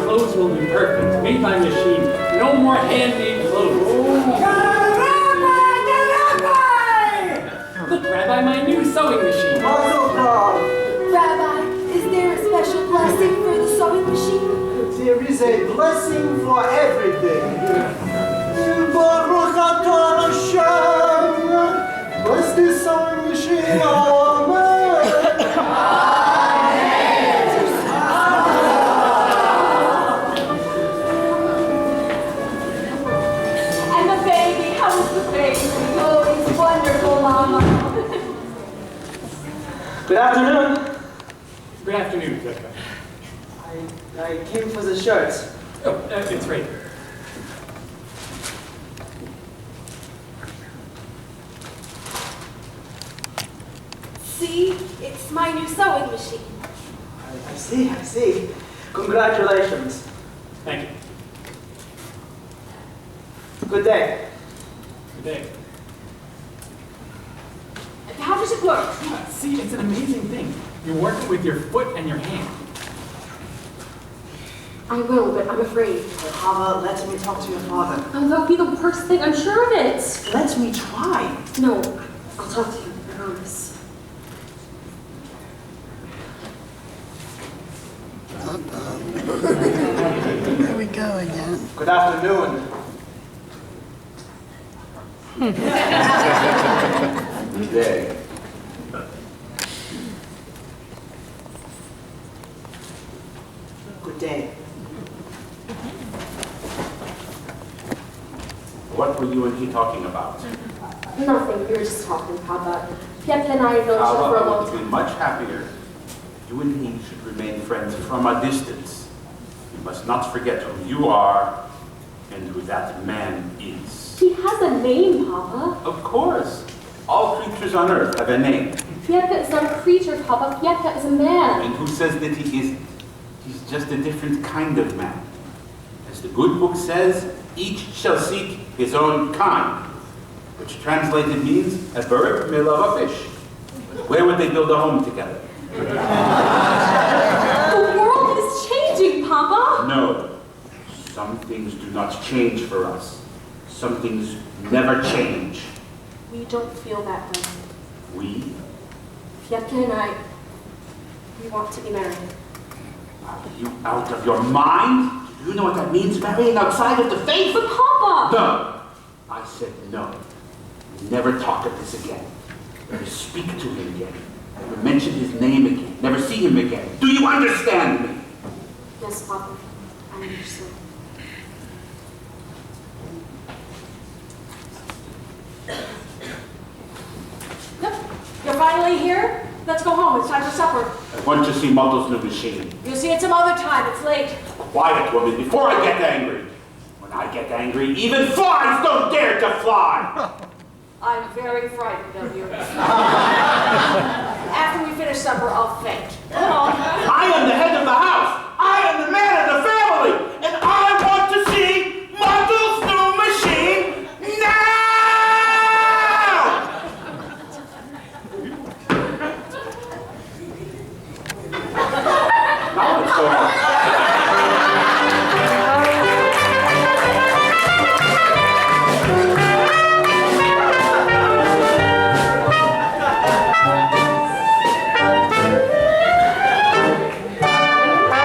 clothes will be perfect, made by machine. No more handmade clothes. Look, Rabbi, my new sewing machine. Rabbi, is there a special blessing for the sewing machine? There is a blessing for everything. Baruch atah Hashem. Bless this sewing machine. Amen. And the baby, how is the baby? Oh, he's wonderful, Mama. Good afternoon. Good afternoon, Zecca. I came for the shirts. Oh, it's right. See, it's my new sewing machine. I see. Congratulations. Thank you. Good day. Good day. How does it work? See, it's an amazing thing. You're working with your foot and your hand. I will, but I'm afraid. Hava, let me talk to your father. Oh, that would be the worst thing. I'm sure of it. Let me try. No, I'll talk to you. I promise. Here we go again. Good afternoon. Good day. Good day. What were you and he talking about? Nothing. We were just talking, Papa. Pietka and I have known each other for a I long would be time. much happier. You and he should remain friends from a distance. You must not forget who you are and who that man is. He has a name, Papa. Of course. All creatures on earth have a name. Pietka is not a creature, Papa. Pietka is a man. And who says that he isn't? He's just a different kind of man. As the good book says, each shall seek his own kind, which translated means a bird may love a fish. But where would they build a home together? The world is changing, Papa. No, some things do not change for us. Some things never change. We don't feel that way. We? Pietka and I, we want to be married. Are you out of your mind? Do you know what that means, marrying outside of the faith? But Papa! No! I said no. Never talk of this again. Never speak to him again. Never mention his name again. Never see him again. Do you understand me? Yes, Papa. I understand. Yep, you're finally here? Let's go home. It's time for supper. I want to see Motto's new machine. You'll see it some other time. It's late. Quiet, woman, before I get angry. When I get angry, even flies don't dare to fly! I'm very frightened of you. After we finish supper, I'll faint. Come on. I am the head of the house!